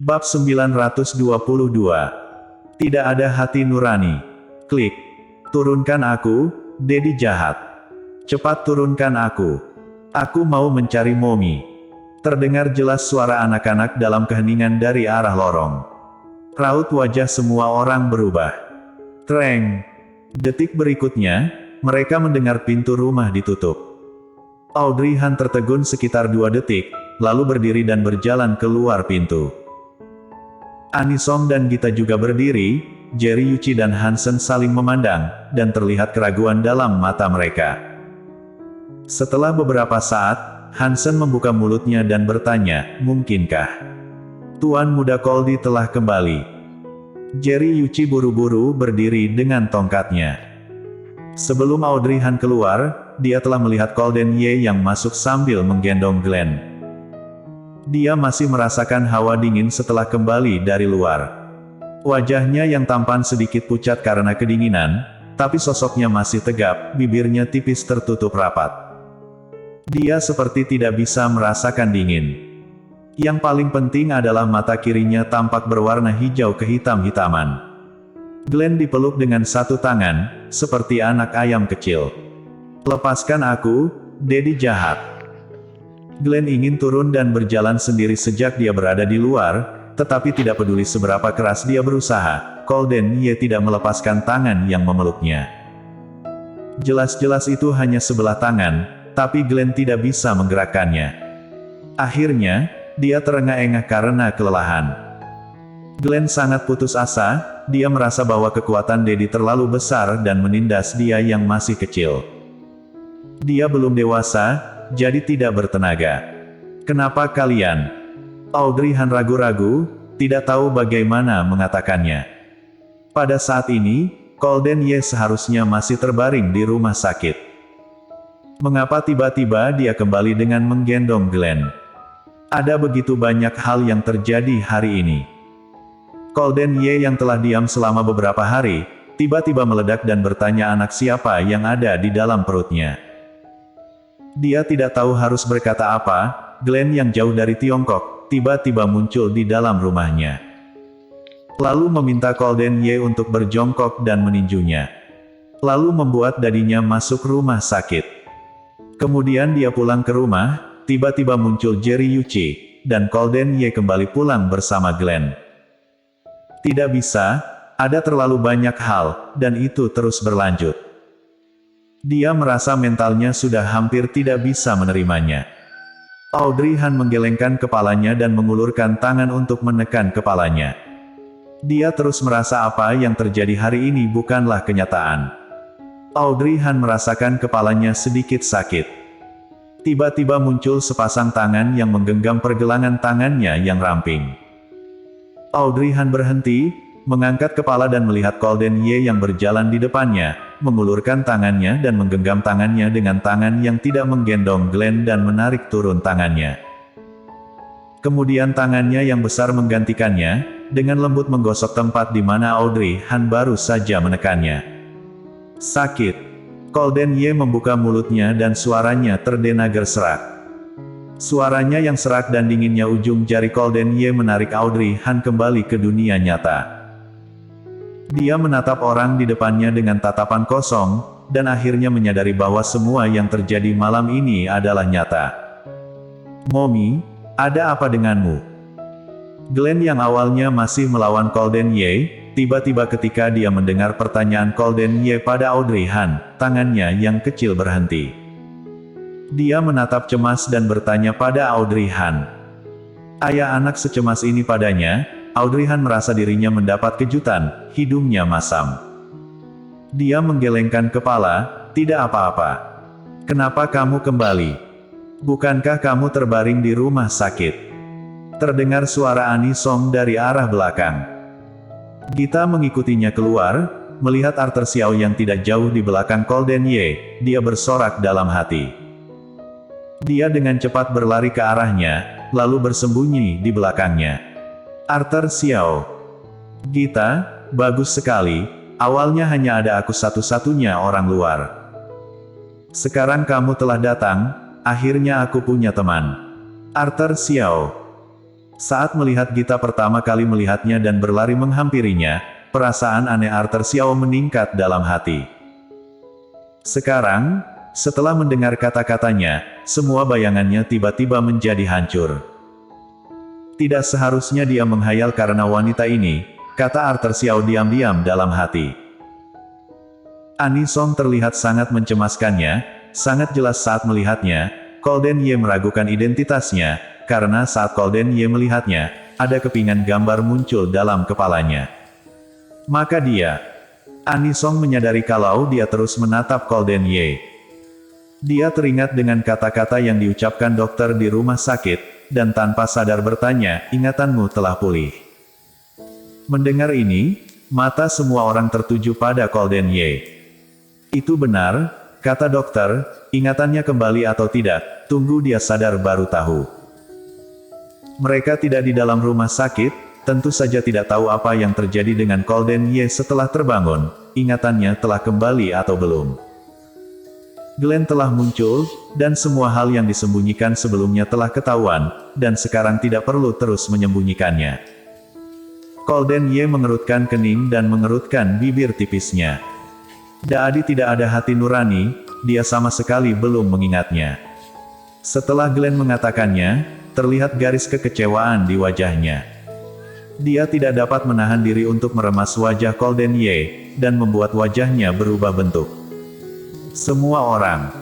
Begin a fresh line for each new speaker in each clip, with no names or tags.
Bab 922. Tidak ada hati nurani. Klik. Turunkan aku, Dedi jahat. Cepat turunkan aku. Aku mau mencari Momi. Terdengar jelas suara anak-anak dalam keheningan dari arah lorong. Raut wajah semua orang berubah. Treng. Detik berikutnya, mereka mendengar pintu rumah ditutup. Audrey Han tertegun sekitar 2 detik, lalu berdiri dan berjalan keluar pintu. Anisong dan Gita juga berdiri, Jerry Yuchi dan Hansen saling memandang, dan terlihat keraguan dalam mata mereka. Setelah beberapa saat, Hansen membuka mulutnya dan bertanya, mungkinkah Tuan Muda Koldi telah kembali? Jerry Yuchi buru-buru berdiri dengan tongkatnya. Sebelum Audrey Han keluar, dia telah melihat Kolden Ye yang masuk sambil menggendong Glenn. Dia masih merasakan hawa dingin setelah kembali dari luar. Wajahnya yang tampan sedikit pucat karena kedinginan, tapi sosoknya masih tegap, bibirnya tipis tertutup rapat. Dia seperti tidak bisa merasakan dingin. Yang paling penting adalah mata kirinya tampak berwarna hijau kehitam-hitaman. Glenn dipeluk dengan satu tangan, seperti anak ayam kecil. Lepaskan aku, Dedi jahat. Glenn ingin turun dan berjalan sendiri sejak dia berada di luar, tetapi tidak peduli seberapa keras dia berusaha, Kolden Ye tidak melepaskan tangan yang memeluknya. Jelas-jelas itu hanya sebelah tangan, tapi Glenn tidak bisa menggerakkannya. Akhirnya, dia terengah-engah karena kelelahan. Glenn sangat putus asa, dia merasa bahwa kekuatan Dedi terlalu besar dan menindas dia yang masih kecil. Dia belum dewasa, jadi tidak bertenaga. Kenapa kalian? Audrey Han ragu-ragu, tidak tahu bagaimana mengatakannya. Pada saat ini, Kolden Ye seharusnya masih terbaring di rumah sakit. Mengapa tiba-tiba dia kembali dengan menggendong Glenn? Ada begitu banyak hal yang terjadi hari ini. Kolden Ye yang telah diam selama beberapa hari, tiba-tiba meledak dan bertanya anak siapa yang ada di dalam perutnya. Dia tidak tahu harus berkata apa. Glenn yang jauh dari Tiongkok, tiba-tiba muncul di dalam rumahnya. Lalu meminta Kolden Ye untuk berjongkok dan meninjunya. Lalu membuat dadinya masuk rumah sakit. Kemudian dia pulang ke rumah, tiba-tiba muncul Jerry Yuchi, dan Kolden Ye kembali pulang bersama Glenn. Tidak bisa, ada terlalu banyak hal, dan itu terus berlanjut. Dia merasa mentalnya sudah hampir tidak bisa menerimanya. Audrey Han menggelengkan kepalanya dan mengulurkan tangan untuk menekan kepalanya. Dia terus merasa apa yang terjadi hari ini bukanlah kenyataan. Audrey Han merasakan kepalanya sedikit sakit. Tiba-tiba muncul sepasang tangan yang menggenggam pergelangan tangannya yang ramping. Audrey Han berhenti, mengangkat kepala dan melihat Kolden Ye yang berjalan di depannya, mengulurkan tangannya dan menggenggam tangannya dengan tangan yang tidak menggendong Glenn dan menarik turun tangannya. Kemudian tangannya yang besar menggantikannya, dengan lembut menggosok tempat di mana Audrey Han baru saja menekannya. Sakit. Kolden Ye membuka mulutnya dan suaranya terdengar serak. Suaranya yang serak dan dinginnya ujung jari Kolden Ye menarik Audrey Han kembali ke dunia nyata. Dia menatap orang di depannya dengan tatapan kosong, dan akhirnya menyadari bahwa semua yang terjadi malam ini adalah nyata. Momi, ada apa denganmu? Glenn yang awalnya masih melawan Kolden Ye, tiba-tiba ketika dia mendengar pertanyaan Kolden Ye pada Audrey Han, tangannya yang kecil berhenti. Dia menatap cemas dan bertanya pada Audrey Han. Ayah anak secemas ini padanya, Audrey Han merasa dirinya mendapat kejutan, hidungnya masam. Dia menggelengkan kepala, tidak apa-apa. Kenapa kamu kembali? Bukankah kamu terbaring di rumah sakit? Terdengar suara Anisong dari arah belakang. Gita mengikutinya keluar, melihat Arthur Xiao yang tidak jauh di belakang Kolden Ye, dia bersorak dalam hati. Dia dengan cepat berlari ke arahnya, lalu bersembunyi di belakangnya. Arthur Xiao. Gita, bagus sekali, awalnya hanya ada aku satu-satunya orang luar. Sekarang kamu telah datang, akhirnya aku punya teman. Arthur Xiao. Saat melihat Gita pertama kali melihatnya dan berlari menghampirinya, perasaan aneh Arthur Xiao meningkat dalam hati. Sekarang, setelah mendengar kata-katanya, semua bayangannya tiba-tiba menjadi hancur. Tidak seharusnya dia menghayal karena wanita ini, kata Arthur Xiao diam-diam dalam hati. Ani Song terlihat sangat mencemaskannya, sangat jelas saat melihatnya. Golden Ye meragukan identitasnya, karena saat Golden Ye melihatnya, ada kepingan gambar muncul dalam kepalanya. Maka Ani Song menyadari kalau dia terus menatap Golden Ye. Dia teringat dengan kata-kata yang diucapkan dokter di rumah sakit, dan tanpa sadar bertanya, ingatanmu telah pulih. Mendengar ini, mata semua orang tertuju pada Golden Ye. Itu benar, kata dokter, ingatannya kembali atau tidak, tunggu dia sadar baru tahu. Mereka tidak di dalam rumah sakit, tentu saja tidak tahu apa yang terjadi dengan Golden Ye setelah terbangun, ingatannya telah kembali atau belum. Glenn telah muncul, dan semua hal yang disembunyikan sebelumnya telah ketahuan, dan sekarang tidak perlu terus menyembunyikannya. Golden Ye mengerutkan kening dan mengerutkan bibir tipisnya. Daadi tidak ada hati nurani, dia sama sekali belum mengingatnya. Setelah Glenn mengatakannya, terlihat garis kekecewaan di wajahnya. Dia tidak dapat menahan diri untuk meremas wajah Golden Ye, dan membuat wajahnya berubah bentuk. Semua orang.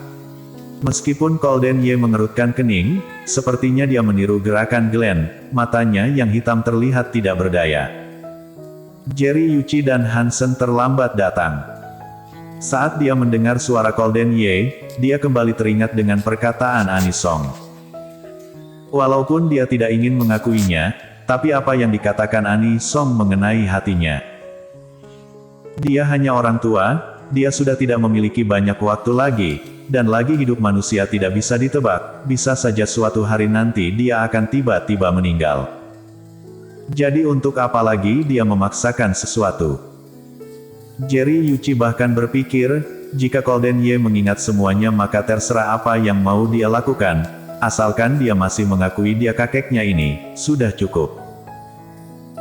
Meskipun Golden Ye mengerutkan kening, sepertinya dia meniru gerakan Glenn, matanya yang hitam terlihat tidak berdaya. Jerry Yuchi dan Hansen terlambat datang. Saat dia mendengar suara Golden Ye, dia kembali teringat dengan perkataan Ani Song. Walaupun dia tidak ingin mengakuinya, tapi apa yang dikatakan Ani Song mengenai hatinya. Dia hanya orang tua, dia sudah tidak memiliki banyak waktu lagi, dan lagi hidup manusia tidak bisa ditebak, bisa saja suatu hari nanti dia akan tiba-tiba meninggal. Jadi untuk apa lagi dia memaksakan sesuatu? Jerry Yuchi bahkan berpikir, jika Golden Ye mengingat semuanya maka terserah apa yang mau dia lakukan. Asalkan dia masih mengakui dia kakeknya ini, sudah cukup.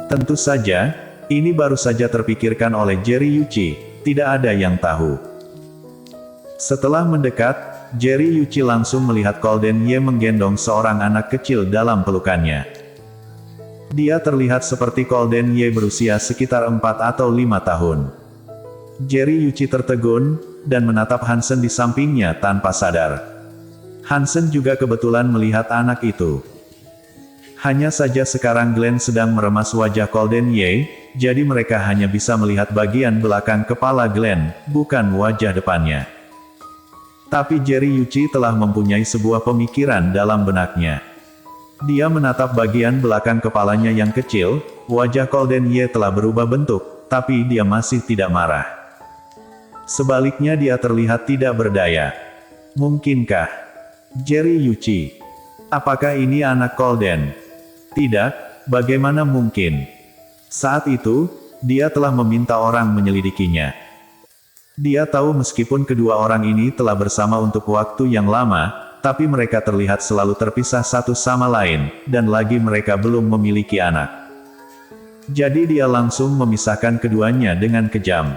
Tentu saja, ini baru saja terpikirkan oleh Jerry Yuchi, tidak ada yang tahu. Setelah mendekat, Jerry Yuchi langsung melihat Golden Ye menggendong seorang anak kecil dalam pelukannya. Dia terlihat seperti Golden Ye berusia sekitar 4 atau 5 tahun. Jerry Yuchi tertegun, dan menatap Hansen di sampingnya tanpa sadar. Hansen juga kebetulan melihat anak itu. Hanya saja sekarang Glenn sedang meremas wajah Golden Ye, jadi mereka hanya bisa melihat bagian belakang kepala Glenn, bukan wajah depannya. Tapi Jerry Yuchi telah mempunyai sebuah pemikiran dalam benaknya. Dia menatap bagian belakang kepalanya yang kecil, wajah Golden Ye telah berubah bentuk, tapi dia masih tidak marah. Sebaliknya dia terlihat tidak berdaya. Mungkinkah Jerry Yuchi? Apakah ini anak Golden? Tidak, bagaimana mungkin? Saat itu, dia telah meminta orang menyelidikinya. Dia tahu meskipun kedua orang ini telah bersama untuk waktu yang lama, tapi mereka terlihat selalu terpisah satu sama lain, dan lagi mereka belum memiliki anak. Jadi dia langsung memisahkan keduanya dengan kejam.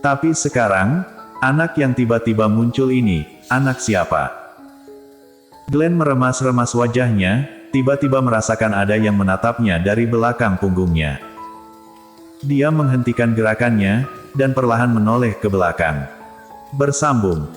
Tapi sekarang, anak yang tiba-tiba muncul ini, anak siapa? Glenn meremas-remas wajahnya, tiba-tiba merasakan ada yang menatapnya dari belakang punggungnya. Dia menghentikan gerakannya, dan perlahan menoleh ke belakang. Bersambung.